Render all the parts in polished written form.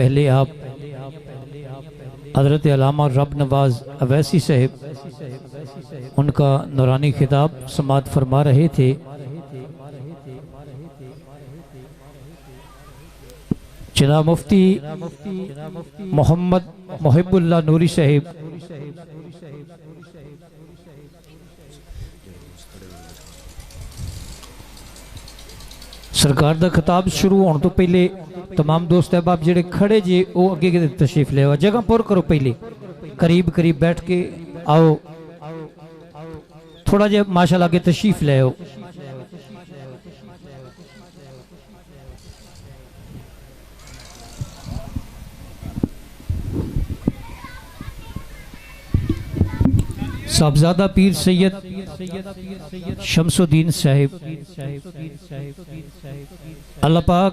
पहले आप हज़रत अल्लामा रब नवाज अवैसी साहब उनका नूरानी खिताब समात फरमा रहे थे। जनाब मुफ्ती मोहम्मद मुहिबुल्लाह नूरी साहब सरकार का खिताब शुरू होने तो पहले तमाम दोस्त अहबाब जेडे खड़े जे वो अगे तशरीफ ले आओ, जगह पुर करो, पहले करीब करीब बैठ के आओ, थोड़ा जहा माशाल्लाह आगे तशरीफ ले आओ। साहबजादा पीर सैयद शमसुद्दीन साहिब अल्लाह पाक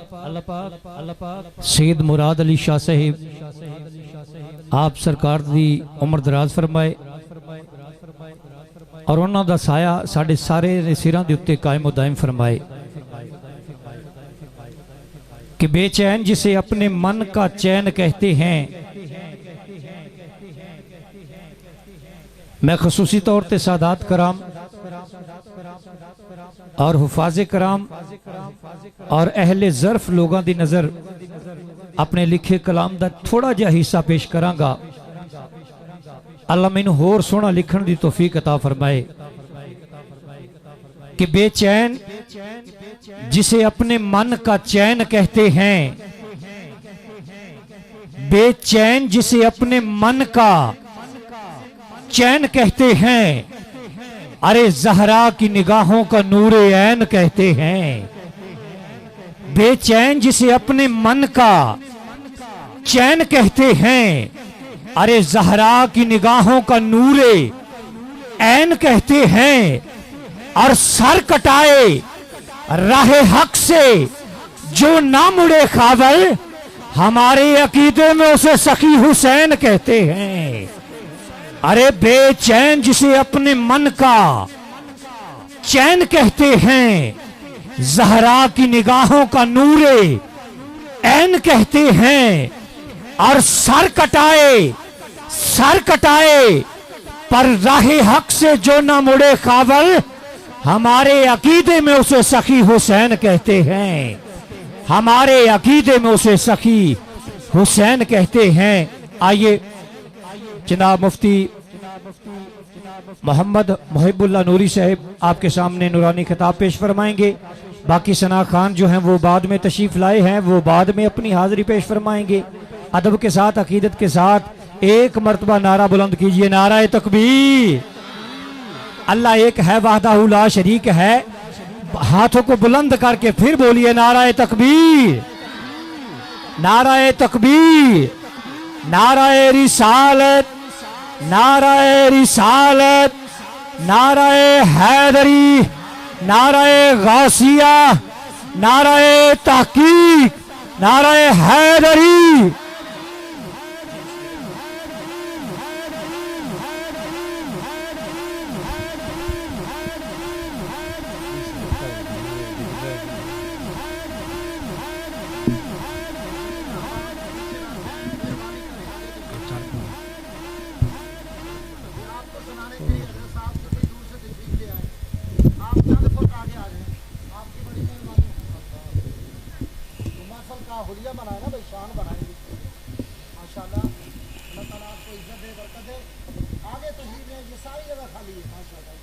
सैयद मुराद अली शाह साहिब आप सरकार दी उम्र दराज फरमाए और उन्हों दा साया साढ़े सारे सिरां दे उत्ते कायम व दायम फरमाए कि बेचैन जिसे अपने मन का चैन कहते हैं, मैं खसूसी तौर पर सादात कराम और हुफाजे कराम और अहले ज़र्फ लोगों की नज़र अपने लिखे कलाम का थोड़ा जहा हिस्सा पेश करांगा। अल्लाह मैनू होर सोहना लिखण की तौफीक अता फरमाए कि बेचैन जिसे अपने मन का चैन कहते हैं, बेचैन जिसे अपने मन का चैन कहते हैं, अरे ज़हरा की निगाहों का नूरे ऐन कहते हैं। बेचैन जिसे अपने मन का चैन कहते हैं, अरे ज़हरा की निगाहों का नूरे ऐन कहते हैं। और सर कटाए राहे हक से जो ना मुड़े खावल, हमारे अकीदे में उसे सखी हुसैन कहते हैं। अरे बेचैन जिसे अपने मन का चैन कहते हैं, ज़हरा की निगाहों का नूरे ऐन कहते हैं। और सर कटाए पर राहे हक से जो ना मुड़े खावल, हमारे अकीदे में उसे सखी हुसैन कहते हैं। हमारे अकीदे में उसे सखी हुसैन कहते हैं। आइए जनाब मुफ्ती मोहम्मद मुहिबुल्लाह नूरी साहब आपके सामने नूरानी खिताब पेश फरमाएंगे। बाकी सना खान जो हैं वो बाद में तशरीफ लाए हैं, वो बाद में अपनी हाजिरी पेश फरमाएंगे। अदब के साथ, अकीदत के साथ एक मर्तबा नारा बुलंद कीजिए, नारा तकबीर। अल्लाह एक है, वाहदाहु ला शरीक है। हाथों को बुलंद करके फिर बोलिए नारा तकबीर, नारा तकबीर, नारा रिसालत, नारा रिसालत, नारा हैदरी, नारा गासिया, नारा तहकीक, नारा हैदरी। हुलिया बनाए ना भाई, शान बनाएंगे माशाल्लाह। अल्लाह ताला आपको इज्जत दे, बरकत दे। आगे तस्वीर में ये सारी जगह खाली है माशाल्लाह।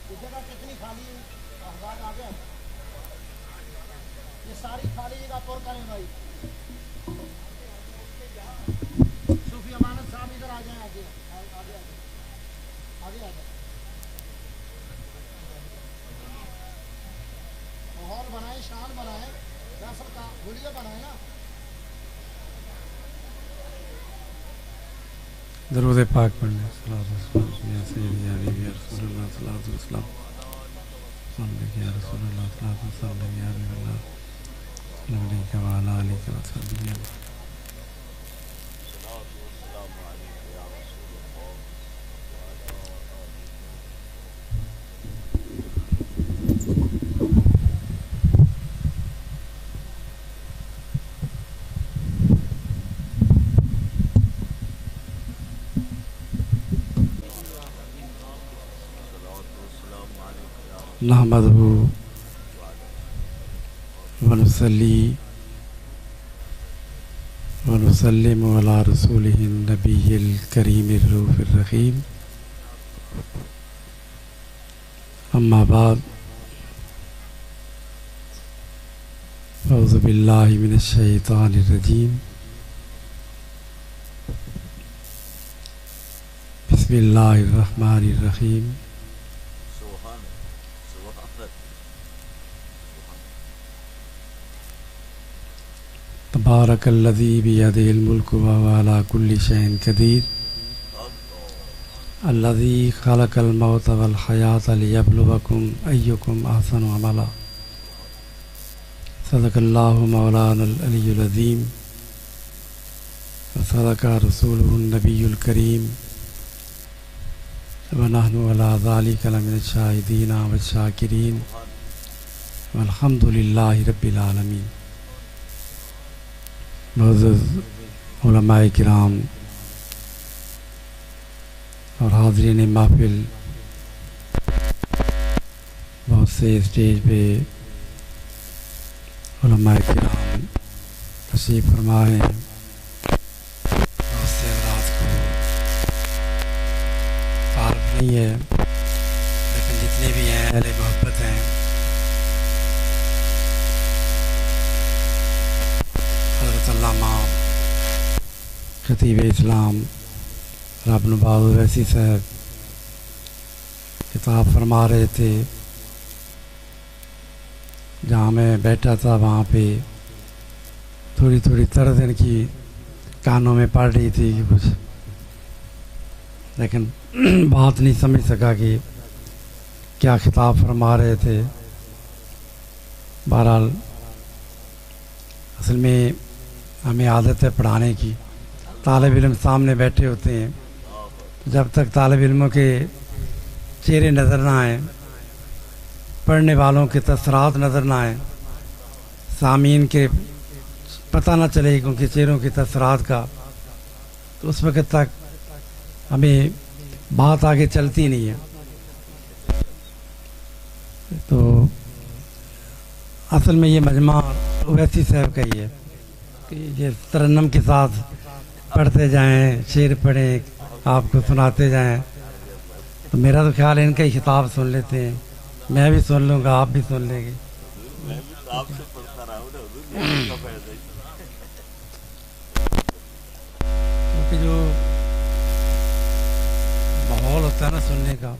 ये जगह कितनी खाली है, अखबार आ गया, ये सारी खाली जगह पुर करें भाई। सूफी अमानत साहब इधर आ जाए, आगे आगे आगे आ जाए। माहौल बनाए, शान बनाए, रसल का हुलिया बनाए ना। दरूद पाक पढ़ने नहमदहु व नुसल्ली व नुसल्लिमु अला रसूलिहि नबिय्यिल करीमिर रऊफिर रहीम। अम्मा बाद औज़ु बिल्लाहि मिनश शैतानिर रजीम। बिस्मिल्लाहिर रहमानिर रहीम। तबारकल्लज़ी बियदिहिल मुल्कु व हुवा अला कुल्लि शैइन क़दीर। अल्लज़ी खलक़ल मौत वल हयात लियब्लुवकुम अय्युकुम अहसनु अमला। सदक़ल्लाहु मौलानल अलियुल अज़ीम व सदक़ा रसूलुहुन नबियुल करीम व नहनु अला ज़ालिका लमिनश शाहिदीन व शाकिरीन वल्हम्दुलिल्लाहि रब्बिल आलमीन। मुअज़्ज़ज़ उलमाए किराम और हाज़रीन महफ़िल, बहुत से स्टेज पे उलमाए किराम तशरीफ़ फरमाए, बहुत से अवराज़ को तारुफ़ नहीं है, लेकिन जितने भी हैं अहले मोहब्बत हैं, हज़रत अल्लामा खतीब इस्लाम रब्न बाज़ वैसी साहब किताब फरमा रहे थे। जहाँ मैं बैठा था वहाँ पे थोड़ी थोड़ी तर्ज इनकी कानों में पड़ रही थी कि कुछ, लेकिन बात नहीं समझ सका कि क्या खिताब फरमा रहे थे। बहरहाल असल में हमें आदत है पढ़ाने की। तालिब इल्म सामने बैठे होते हैं, जब तक तालिब इल्मों के चेहरे नज़र ना आए, पढ़ने वालों के तसरात नज़र ना आए, सामीन के पता ना चले उनके चेहरों के तसरात का, तो उस वक़्त तक हमें बात आगे चलती नहीं है। तो असल में ये मजमा वैसी साहब का ही है कि ये तरन्नम के साथ पढ़ते जाएं, शेर पढ़ें, आपको सुनाते जाएं। तो मेरा तो ख्याल है इनका ही खिताब सुन लेते हैं, मैं भी सुन लूँगा, आप भी सुन लेंगे। क्योंकि जो माहौल होता है ना सुनने का,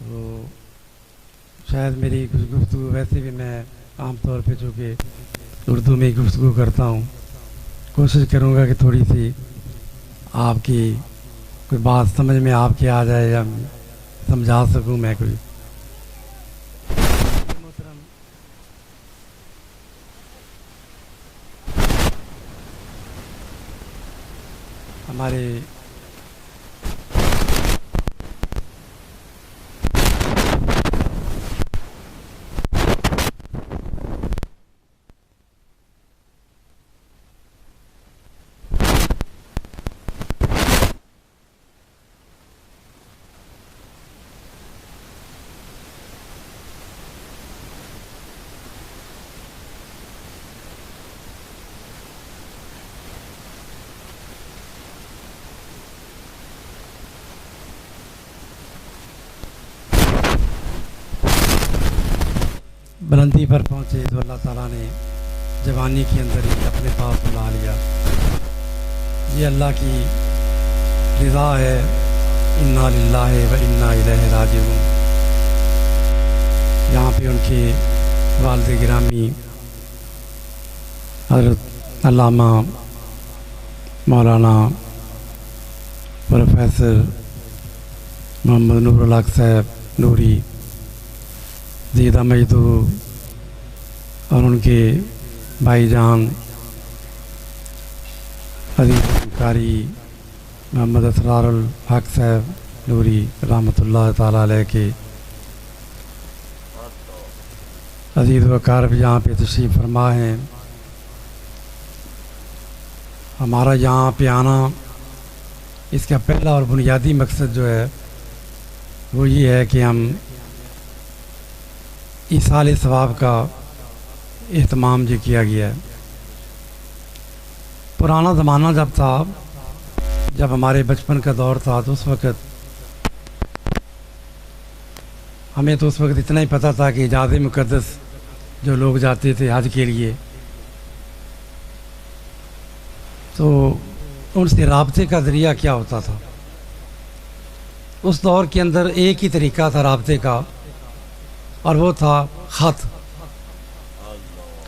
तो शायद मेरी कुछ गुफ्तगू, वैसे भी मैं आमतौर पे चूँकि उर्दू में गुफ्तगू करता हूँ, कोशिश करूँगा कि थोड़ी सी आपकी कोई बात समझ में आपके आ जाए या समझा सकूँ मैं कोई। हमारे बुलंदी पर पहुँचे तो अल्लाह ताला ने जवानी के अंदर ही अपने पास बुला लिया। ये अल्लाह की रिज़ा है। इन्ना लिल्लाहि व इन्ना इलैहि राजिऊन। यहाँ पे उनके वालिद गिरामी हज़रत अल्लामा मौलाना प्रोफेसर मोहम्मद नूरुल हक साहब नूरी ज़ीदा मजदू और उनके भाईजान अजीज़ कारी मोहम्मद असरारुल हक साहब नूरी रहमतुल्लाह ताला अलैह के अजीज़ वकार भी यहाँ पे तशरीफ़ फरमा हैं। हमारा यहाँ पे आना, इसका पहला और बुनियादी मकसद जो है वो ये है कि हम ईसाल सवाब का एहतमाम जो किया गया है। पुराना ज़माना जब था, जब हमारे बचपन का दौर था, तो उस वक़्त हमें तो उस वक़्त इतना ही पता था कि इजाज़ मुक़द्दस जो लोग जाते थे हज के लिए, तो उनसे राब्ते का ज़रिया क्या होता था। उस दौर के अंदर एक ही तरीका था राब्ते का, और वो था ख़त।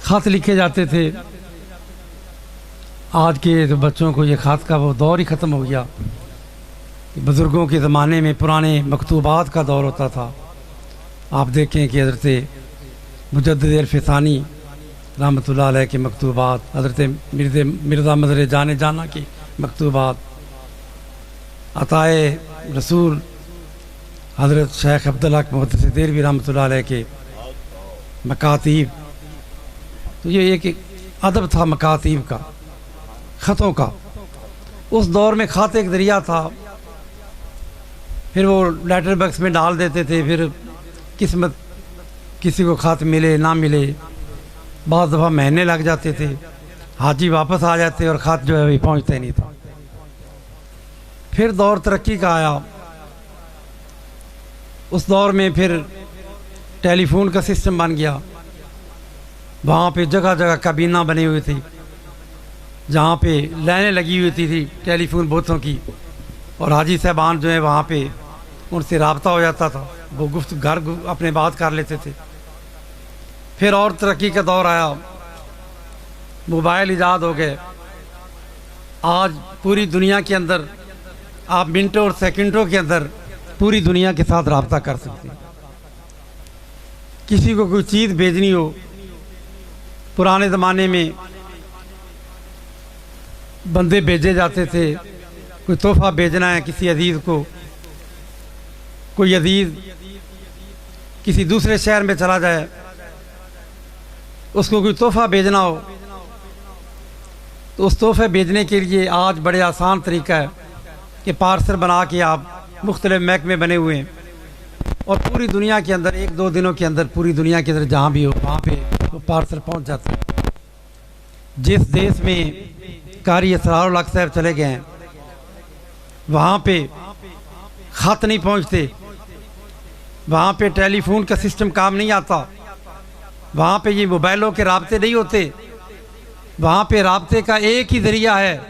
ख़त लिखे जाते थे। आज के तो बच्चों को ये ख़त का वो दौर ही ख़त्म हो गया। बुज़ुर्गों के ज़माने में पुराने मकतूबात का दौर होता था। आप देखें कि हज़रत मुजद्दिद अल-फ़िसानी रहमतुल्लाह अलैह के मकतूबात, हज़रत मिर्ज़ा मज़हर जाने जाना की मकतूबात, अताए रसूल हज़रत शेख अब्दुल हक मुहद्दिस देलवी रहमतुल्लाह अलैह के मकातीब। तो ये एक अदब था मकातीब का, ख़तों का। उस दौर में ख़त एक ज़रिया था। फिर वो लेटर बॉक्स में डाल देते थे, फिर किस्मत किसी को ख़त मिले ना मिले, बहुत दफ़ा महीने लग जाते थे, हाजी वापस आ जाते और ख़त जो है वही पहुँचता ही नहीं था। फिर दौर तरक्की का आया। उस दौर में फिर टेलीफोन का सिस्टम बन गया। वहाँ पे जगह जगह काबीना बनी हुई थी, जहाँ पे लाइनें लगी हुई थी टेलीफोन बूथों की, और हाजी साहबान जो है वहाँ पे उनसे रब्ता हो जाता था, वो गुफ्त घर अपने बात कर लेते थे। फिर और तरक्की का दौर आया, मोबाइल ईजाद हो गए। आज पूरी दुनिया के अंदर आप मिनटों और सेकंडों के अंदर पूरी दुनिया के साथ रब्ता कर सकते हैं। किसी को कोई चीज़ भेजनी हो, पुराने ज़माने में बंदे भेजे जाते थे, कोई तोहफ़ा भेजना है किसी अजीज़ को, कोई अजीज़ किसी दूसरे शहर में चला जाए, उसको कोई तोहफ़ा भेजना हो, तो उस तोहफ़े भेजने के लिए आज बड़े आसान तरीका है कि पार्सल बना के आप मुख्तलिफ महकमे बने हुए हैं, और पूरी दुनिया के अंदर 1-2 दिनों के अंदर पूरी दुनिया के अंदर जहाँ भी हो वहाँ पे वो पार्सल पहुँच जाता है। जिस देश में कारी असरारुल हक साहब चले गए हैं, वहाँ पे ख़त नहीं पहुँचते, वहाँ पे टेलीफोन का सिस्टम काम नहीं आता, वहाँ पे ये मोबाइलों के राब्ते नहीं होते। वहाँ पे राब्ते का एक ही ज़रिया है,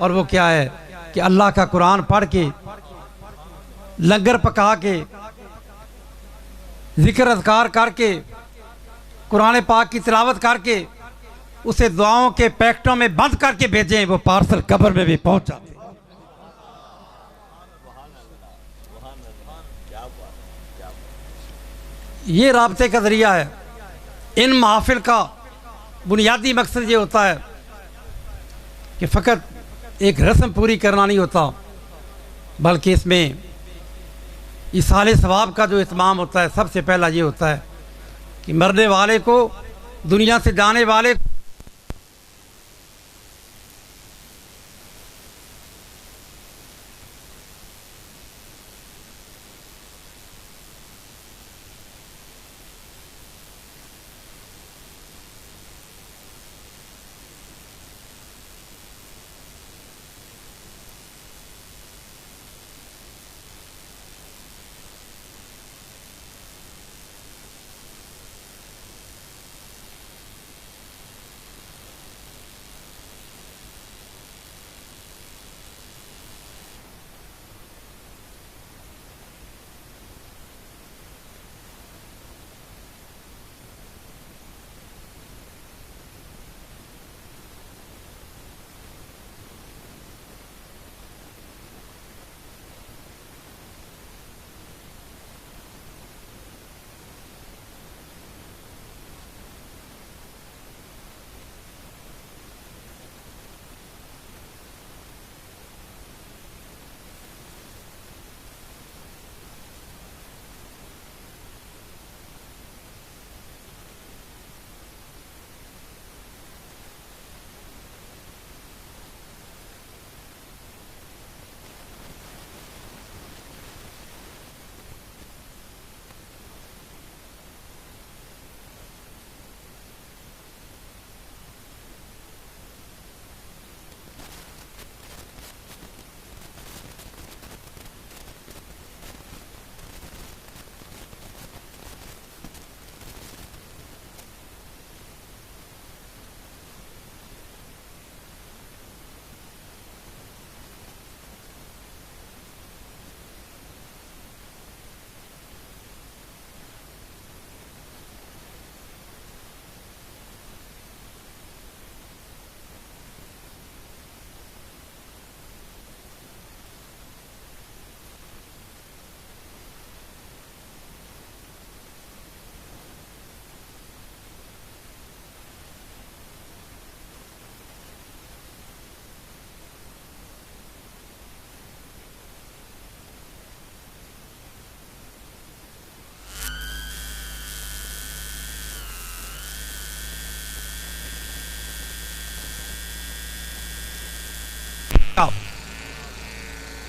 और वो क्या है कि अल्लाह का कुरान पढ़ के, लंगर पका के, जिक्र अज़कार करके, कुरान पाक की तिलावत करके, उसे दुआओं के पैकेटों में बंद करके भेजें, वो पार्सल कब्र में भी पहुंच जाते। ये राब्ते का ज़रिया है। इन महफिल का बुनियादी मकसद ये होता है कि फ़कत एक रस्म पूरी करना नहीं होता, बल्कि इसमें ईसाल सवाब का जो इत्माम होता है, सबसे पहला ये होता है कि मरने वाले को, दुनिया से जाने वाले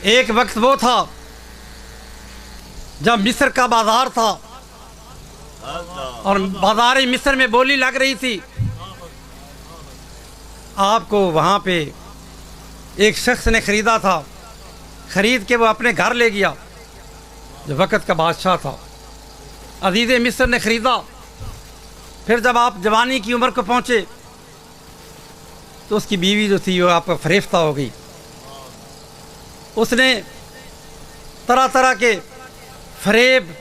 एक वक्त वो था जब मिस्र का बाजार था और बाजार मिस्र में बोली लग रही थी। आपको वहाँ पे एक शख्स ने ख़रीदा था, ख़रीद के वो अपने घर ले गया, जो वक़्त का बादशाह था। अजीज़ मिस्र ने ख़रीदा। फिर जब आप जवानी की उम्र को पहुँचे तो उसकी बीवी जो थी वो आपका फरेफ्ता हो गई। उसने तरह तरह के फरेब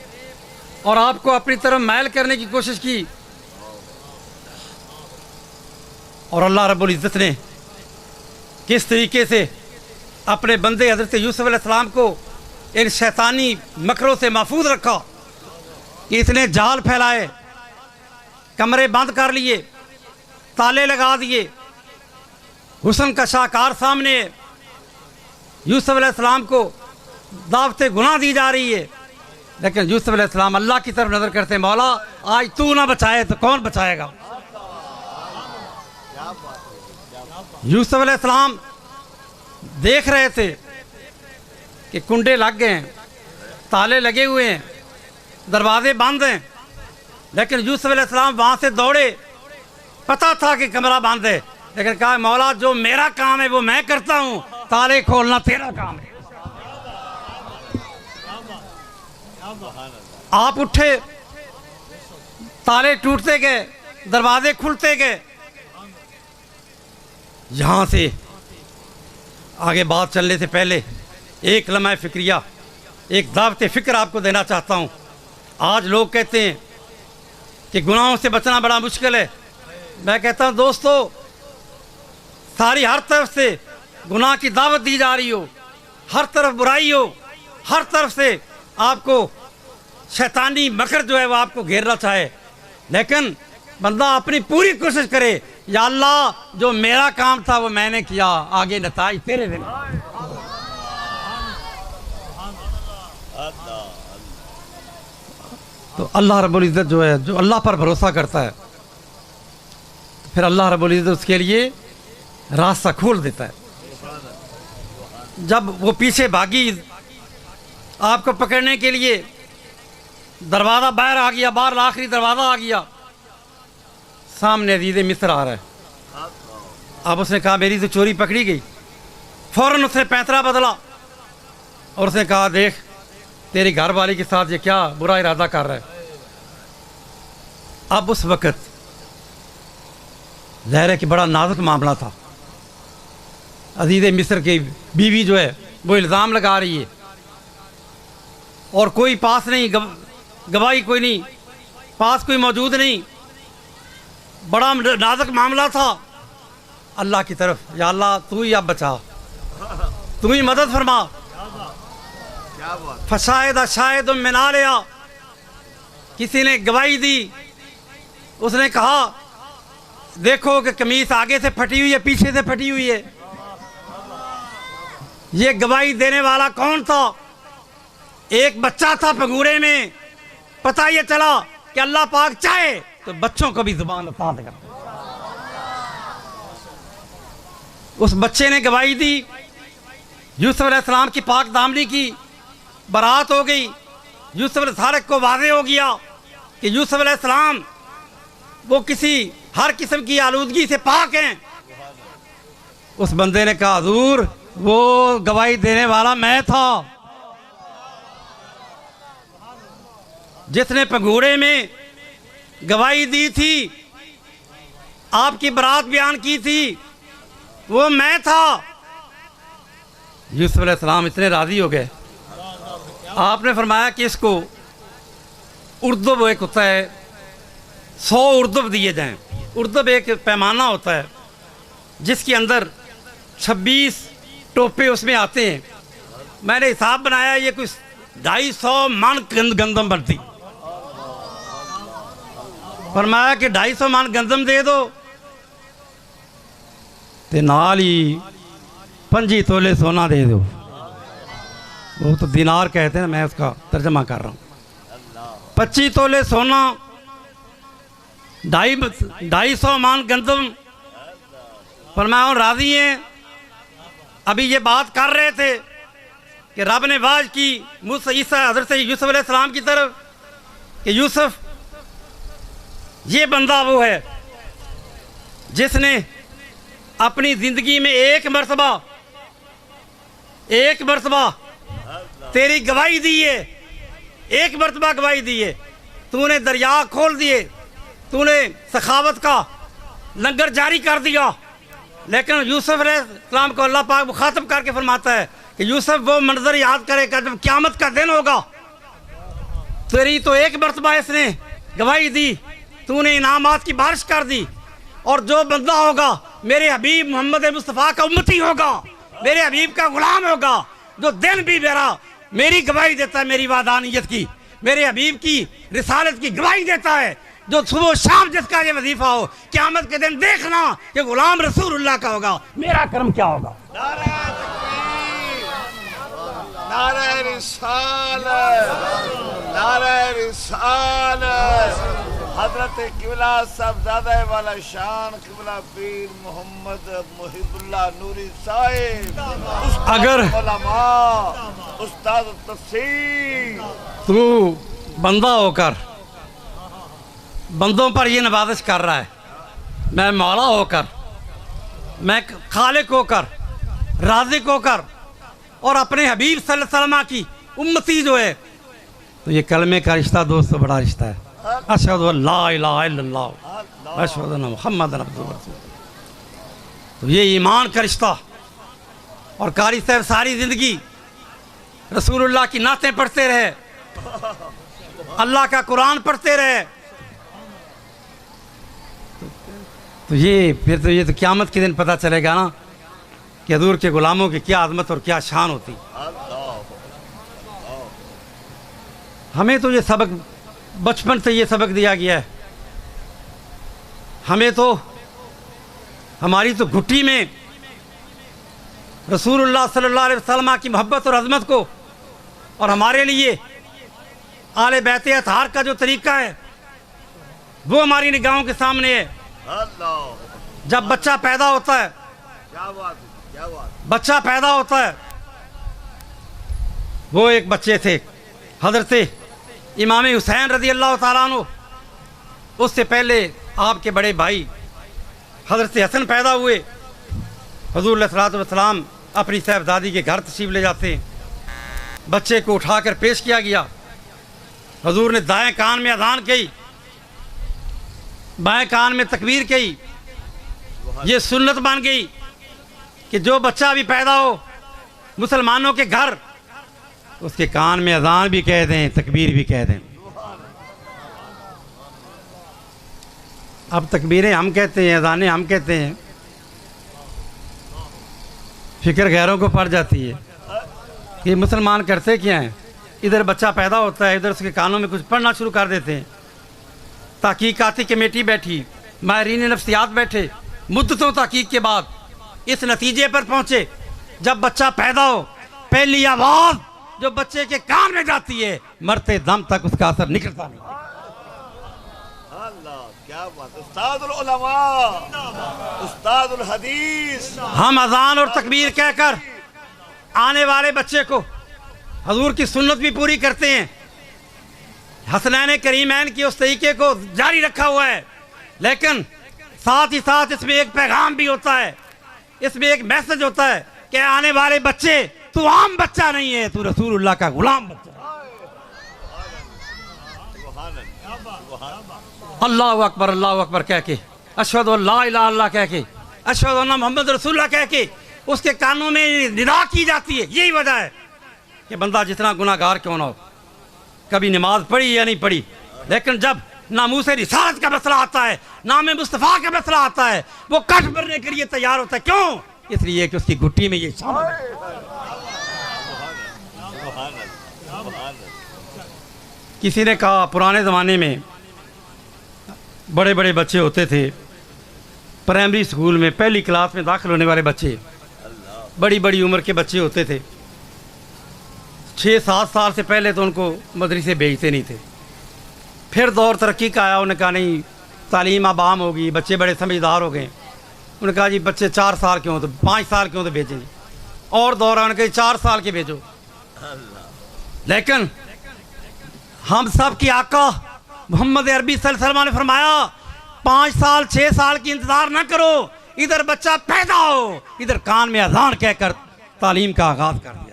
और आपको अपनी तरफ मायल करने की कोशिश की, और अल्लाह रब्बुल इज़्ज़त ने किस तरीके से अपने बंदे हज़रत यूसुफ़ अलैहिस्सलाम को इन शैतानी मकरों से महफूज रखा कि इसने जाल फैलाए, कमरे बंद कर लिए, ताले लगा दिए। हुस्न का शाहकार सामने है, यूसुफ़ अलैहिस्सलाम को दावत गुनाह दी जा रही है, लेकिन यूसुफ़ अलैहिस्सलाम अल्लाह की तरफ नज़र करते, मौला आज तू ना बचाए तो कौन बचाएगा। यूसुफ़ अलैहिस्सलाम देख रहे थे कि कुंडे लग गए हैं, ताले लगे हुए हैं, दरवाजे बंद हैं, लेकिन यूसुफ़ अलैहिस्सलाम वहाँ से दौड़े। पता था कि कमरा बंद है, लेकिन कहा मौला जो मेरा काम है वो मैं करता हूँ, ताले खोलना तेरा काम है। आप उठे, ताले टूटते गए, दरवाजे खुलते गए। यहाँ से आगे बात चलने से पहले एक लम्हा फ़िक्रिया, एक दावत फ़िक्र आपको देना चाहता हूँ। आज लोग कहते हैं कि गुनाहों से बचना बड़ा मुश्किल है। मैं कहता हूँ दोस्तों, सारी हर तरफ से गुनाह की दावत दी जा रही हो, हर तरफ बुराई हो, हर तरफ से आपको शैतानी मकर जो है वो आपको घेरना चाहे, लेकिन बंदा अपनी पूरी कोशिश करे, या अल्लाह जो मेरा काम था वो मैंने किया, आगे नताइज तेरे दिन। तो अल्लाह रब्बुल इज़्ज़त जो है, जो अल्लाह पर भरोसा करता है, फिर अल्लाह रब्बुल इज़्ज़त उसके लिए रास्ता खोल देता है। जब वो पीछे भागी आपको पकड़ने के लिए, दरवाज़ा बाहर आ गया, बाहर आखिरी दरवाज़ा आ गया, सामने अजीज़ मिस्र आ रहा है। अब उसने कहा मेरी तो चोरी पकड़ी गई। फ़ौरन उसने पैंतरा बदला और उसने कहा देख तेरी घर वाली के साथ ये क्या बुरा इरादा कर रहा है। अब उस वक़्त ज़ाहिर है कि बड़ा नाजुक मामला था। अजीज़ मिस्र की बीवी जो है वो इल्ज़ाम लगा रही है और कोई पास नहीं, गवाही कोई नहीं, पास कोई मौजूद नहीं, बड़ा नाजुक मामला था। अल्लाह की तरफ, या अल्लाह तू ही अब बचा, तू ही मदद फरमा। फशायद शायद मिना लिया, किसी ने गवाही दी। उसने कहा देखो कि कमीज आगे से फटी हुई है, पीछे से फटी हुई है। ये गवाही देने वाला कौन था? एक बच्चा था पंगूरे में। पता ये चला कि अल्लाह पाक चाहे तो बच्चों को भी जुबान अता देगा। उस बच्चे ने गवाही दी, यूसुफ अलैहिस्सलाम की पाक दामनी की बारात हो गई। यूसुफ अलैहिस्सलाम को वाज़े हो गया कि यूसुफ अलैहिस्सलाम वो किसी हर किस्म की आलूदगी से पाक हैं। उस बंदे ने कहा हुजूर वो गवाही देने वाला मैं था, जिसने पंगूरे में गवाही दी थी, आपकी बरात बयान की थी, वो मैं था। यूसुफ अलैहिस्सलाम इतने राजी हो गए। आपने फरमाया कि इसको उर्दुब एक होता है, 100 उर्दुब दिए जाएं। उर्दुब एक पैमाना होता है जिसके अंदर 26 टोपे उसमें आते हैं। मैंने हिसाब बनाया ये कुछ 250 मन गंदम बनती। फरमाया कि 250 मन गंदम दे दो ते नाल ही 25 तोले सोना दे दो। वो तो दिनार कहते हैं, मैं उसका तर्जमा कर रहा हूँ। 25 तोले सोना, 250 मन गंदम। फरमाया राजी हैं? अभी ये बात कर रहे थे कि रब ने वाज की मूसा ईसा हज़रत यूसुफ अलैहिस्सलाम की तरफ कि यूसुफ ये बंदा वो है जिसने अपनी ज़िंदगी में एक मरतबा तेरी गवाही दी है, एक मरतबा गवाही दी है। तूने दरिया खोल दिए, तूने सखावत का लंगर जारी कर दिया। लेकिन यूसुफ अलैहिस्सलाम को अल्लाह पाक मुखातब करके फरमाता है कि यूसुफ वो मंजर याद करेगा जब क़यामत का दिन होगा। तेरी तो एक मरतबा इसने गवाही दी, तूने इनामात की बारिश कर दी, और जो बंदा होगा मेरे हबीब मोहम्मद मुस्तफ़ा का उम्मती होगा, मेरे हबीब का गुलाम होगा, जो दिन भी मेरी गवाही देता है, मेरी वादानियत की, मेरे हबीब की रिसालत की गवाही देता है, जो सुबह शाम जिसका ये वजीफा हो, क़यामत के दिन देखना कि गुलाम रसूलुल्लाह का होगा, मेरा कर्म क्या होगा। नारे रिसालत, नारे रिसालत। हजरत किबला साहबजादा वाला शान किबला पीर मोहम्मद मुहिबुल्लाह नूरी साहिब, अगर उलमा, उस्ताद तफसीर, तू बंदा होकर बंदों पर ये नवाजिश कर रहा है, मैं मौला होकर, मैं खालिक होकर, राज़िक होकर, और अपने हबीब सल्लल्लाहु अलैहि वसल्लम की उम्मती जो है, तो ये कलमे का रिश्ता दोस्तों बड़ा रिश्ता है। अशहदु अल्ला इलाहा इल्लल्लाह व अशहदु अन्ना मुहम्मदन अब्दुहु व रसूलुहु। तो ये ईमान का रिश्ता। और कारी साहब सारी ज़िंदगी रसूलुल्लाह की नातें पढ़ते रहे, अल्लाह का कुरान पढ़ते रहे। तो ये फिर तो ये तो क़यामत के दिन पता चलेगा ना कि हजूर के गुलामों की क्या अज़मत और क्या शान होती। हमें तो ये सबक बचपन से ये सबक दिया गया है। हमें तो हमारी तो घुट्टी में रसूलुल्लाह सल्लल्लाहु अलैहि वसल्लम की मोहब्बत और अज़मत को, और हमारे लिए आले बैते अतहार का जो तरीका है वो हमारी निगाहों के सामने है। जब बच्चा पैदा होता है, बच्चा पैदा होता है, वो एक बच्चे थे हज़रत इमाम हुसैन रज़ी अल्लाह ताला अन्हु, उससे पहले आपके बड़े भाई हज़रत हसन पैदा हुए। हुज़ूर अलैहिस्सलातु वस्सलाम अपनी साहबजादी के घर तशरीफ़ ले जाते हैं। बच्चे को उठाकर पेश किया गया। हुज़ूर ने दाएं कान में अज़ान कही, बाएं कान में तकबीर कही। ये सुन्नत बन गई कि जो बच्चा भी पैदा हो मुसलमानों के घर, उसके कान में अज़ान भी कह दें, तकबीर भी कह दें। अब तकबीरें हम कहते हैं, अज़ानें हम कहते हैं, फिक्र गैरों को पड़ जाती है कि मुसलमान करते क्या हैं। इधर बच्चा पैदा होता है, इधर उसके कानों में कुछ पढ़ना शुरू कर देते हैं। तहकीकाती कमेटी बैठी, माहिरीन नफ्सियात बैठे, मुद्दतों तहकीक के बाद इस नतीजे पर पहुँचे, जब बच्चा पैदा हो पहली आवाज़ जो बच्चे के कान में जाती है, मरते दम तक उसका असर निकलता नहीं। अल्लाह क्या बात। उस्तादुल उलमा, उस्तादुल हदीस। हम अजान और तकबीर कहकर आने वाले बच्चे को हजूर की सुन्नत भी पूरी करते हैं। हसनैन करीमैन की उस तरीके को जारी रखा हुआ है, लेकिन साथ ही साथ इसमें एक पैगाम भी होता है, इसमें एक मैसेज होता है कि आने वाले बच्चे, तू आम बच्चा नहीं है, तू रसूलुल्लाह का गुलाम बच्चा। अल्लाह अकबर कह के, अशहदु अल्ला इलाहा इल्लल्लाह कह के, अशहदु अन्ना मुहम्मद रसूलुल्लाह कह के उसके कानों में निदा की जाती है। यही वजह है कि बंदा जितना गुनाहगार क्यों ना हो, कभी नमाज पढ़ी या नहीं पढ़ी, लेकिन जब नामूस रिसालत का मसला आता है, नाम मुस्तफ़ा का मसला आता है, वो कट भरने के लिए तैयार होता है। क्यों? इसलिए कि उसकी घुट्टी में ये शामिल है। किसी ने कहा पुराने ज़माने में बड़े बड़े बच्चे होते थे, प्राइमरी स्कूल में पहली क्लास में दाखिल होने वाले बच्चे, बड़ी बड़ी उम्र के बच्चे होते थे। 6-7 साल से पहले तो उनको मदरसे भेजते नहीं थे। फिर दौर तरक्की का आया, उन्होंने कहा नहीं, तालीम अब आम होगी, बच्चे बड़े समझदार हो गए। उन्होंने कहा जी बच्चे 4 साल के हों तो 5 साल के हों तो भेजें। और दौरान के 4 साल के भेजो। लेकिन हम सब की आका मोहम्मद अरबी सल्लल्लाहु अलैहि वसल्लम ने फरमाया 5 साल 6 साल की इंतजार न करो, इधर बच्चा पैदा हो, इधर कान में अजान कहकर तालीम का आगाज कर दिया।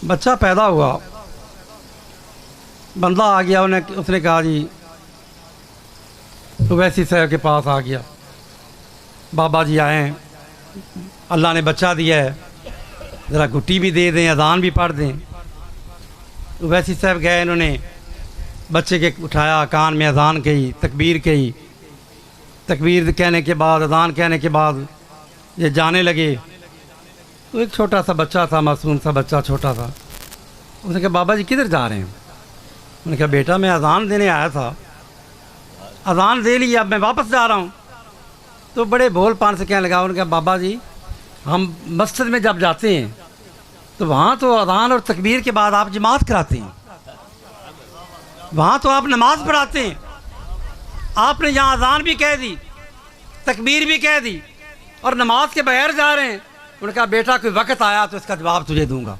बच्चा पैदा हुआ, बंदा आ गया, उसने कहा जी वैसी साहब के पास आ गया, बाबा जी आए हैं, अल्लाह ने बच्चा दिया है, ज़रा गुट्टी भी दे दें, अजान भी पढ़ दें। वैसी साहब गए, इन्होंने बच्चे के उठाया, कान में अजान कही, तकबीर कही, तकबीर कहने के बाद, अजान कहने के बाद ये जाने लगे। तो एक छोटा सा बच्चा था, मासूम सा बच्चा, छोटा था। उसने कहा बाबा जी किधर जा रहे हैं? उन्होंने कहा बेटा मैं अजान देने आया था, अजान दे ली, अब मैं वापस जा रहा हूँ। तो बड़े भोलपन से कहने लगा, उन्होंने कहा बाबा जी हम मस्जिद में जब जाते हैं तो वहाँ तो अजान और तकबीर के बाद आप जमात कराते हैं, वहाँ तो आप नमाज पढ़ाते हैं, आपने यहाँ अजान भी कह दी, तकबीर भी कह दी और नमाज के बगैर जा रहे हैं। उन्होंने कहा बेटा कोई वक्त आया तो इसका जवाब तुझे दूंगा।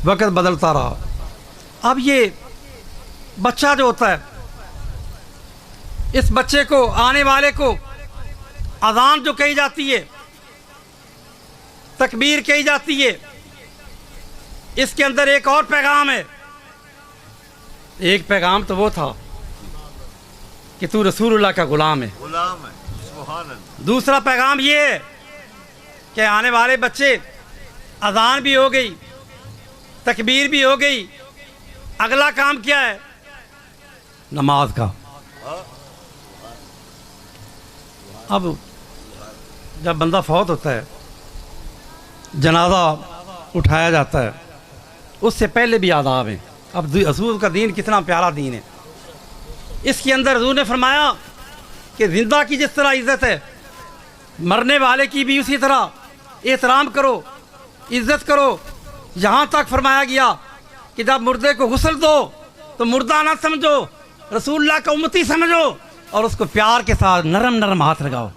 वक्त बदलता रहा। अब ये बच्चा जो होता है, इस बच्चे को, आने वाले को अजान जो कही जाती है, तकबीर कही जाती है, इसके अंदर एक और पैगाम है। एक पैगाम तो वो था कि तू रसूलुल्लाह का गुलाम है, सुभान अल्लाह। दूसरा पैगाम ये है कि आने वाले बच्चे अजान भी हो गई, तकबीर भी हो गई, अगला काम क्या है? नमाज का। अब जब बंदा फौत होता है, जनाजा उठाया जाता है, उससे पहले भी आदाब हैं। अब रसूल का दीन कितना प्यारा दीन है। इसके अंदर हजूर ने फरमाया कि जिंदा की जिस तरह इज्जत है, मरने वाले की भी उसी तरह एहतराम करो, इज्जत करो। यहाँ तक फरमाया गया कि जब मुर्दे को गुस्ल दो तो मुर्दा ना समझो, रसूलुल्लाह का उम्मती समझो और उसको प्यार के साथ नरम नरम हाथ लगाओ,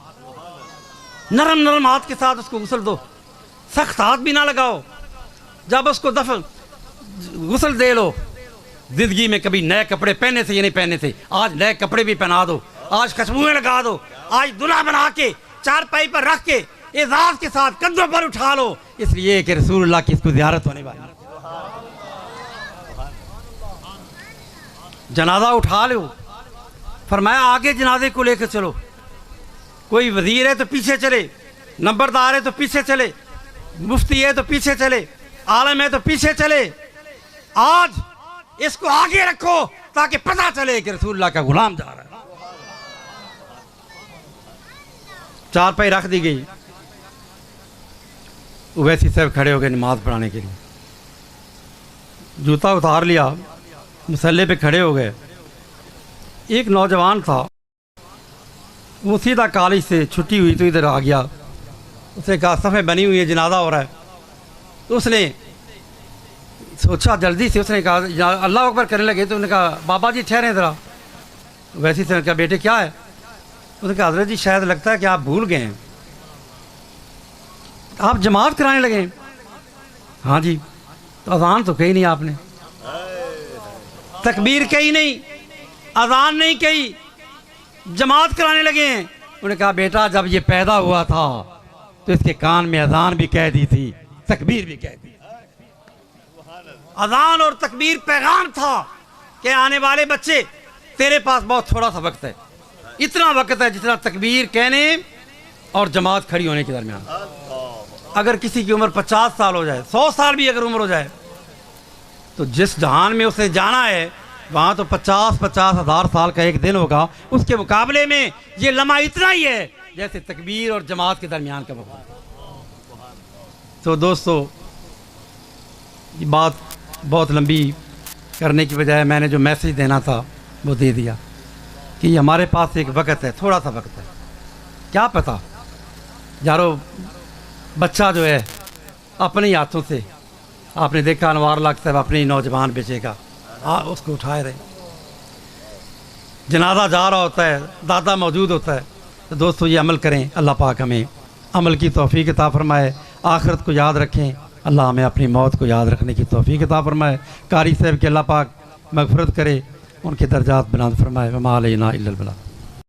नरम नरम हाथ के साथ उसको गुस्ल दो, सख्त हाथ भी ना लगाओ। जब उसको दफन गुस्ल दे लो, जिंदगी में कभी नए कपड़े पहने थे या नहीं पहने थे, आज नए कपड़े भी पहना दो, आज खुशबुएं लगा दो, आज दूल्हा बना के चारपाई पर रख के एजाज के साथ कंधों पर उठा लो, इसलिए कि रसूलुल्लाह की इसको ज़ियारत होने वाली। जनाजा उठा लो, फरमाया आगे जनाजे को लेकर चलो। कोई वजीर है तो पीछे चले, नंबरदार है तो पीछे चले, मुफ्ती है तो पीछे चले, आलम है तो पीछे चले। आज इसको आगे रखो ताकि पता चले कि रसूलुल्लाह का गुलाम जा रहा है। चारपाई रख दी गई, वैसी सब खड़े हो गए नमाज पढ़ाने के लिए। जूता उतार लिया, मुसल्ले पे खड़े हो गए। एक नौजवान था, वो सीधा कॉलेज से छुट्टी हुई तो इधर आ गया। उसने कहा सफ़े बनी हुई है, जनाजा हो रहा है। तो उसने सोचा जल्दी से, उसने कहा अल्लाह अकबर करने लगे। तो उन्होंने कहा बाबा जी ठहरे ज़रा। वैसे से कहा बेटे क्या है? उसने कहा हज़रत जी शायद लगता है कि आप भूल गए हैं, आप जमात कराने लगे। हाँ जी। तो अजान तो कही नहीं आपने, तकबीर कही नहीं, अजान नहीं कही, जमात कराने लगे हैं। उन्होंने कहा बेटा जब ये पैदा हुआ था तो इसके कान में अजान भी कह दी थी, तकबीर भी कह दी। अजान और तकबीर पैगाम था कि आने वाले बच्चे तेरे पास बहुत थोड़ा सा वक्त है, इतना वक्त है जितना तकबीर कहने और जमात खड़ी होने के दरमियान। अगर किसी की उम्र 50 साल हो जाए, 100 साल भी अगर उम्र हो जाए, तो जिस जहान में उसे जाना है वहाँ तो 50-50 हज़ार साल का एक दिन होगा। उसके मुकाबले में ये लम्हा इतना ही है जैसे तकबीर और जमात के दरमियान का वक्त। तो दोस्तों ये बात बहुत लंबी करने की बजाय मैंने जो मैसेज देना था वो दे दिया कि हमारे पास एक वक्त है, थोड़ा सा वक्त है। क्या पता यारो बच्चा जो है अपने हाथों से, आपने देखा अनवार लाख साहब अपने ही नौजवान बेचेगा, उसको उठाए रहे। जनाजा जा रहा होता है, दादा मौजूद होता है, तो दोस्तों ये अमल करें। अल्लाह पाक हमें अमल की तौफीक अता फरमाए, आखिरत को याद रखें। अल्लाह हमें अपनी मौत को याद रखने की तौफीक अता फरमाए। कारी साहब के अल्लाह पाक मगफरत करे, उनके दर्जात बुलंद फरमाए। वमा अलैना इल्लल बलाग।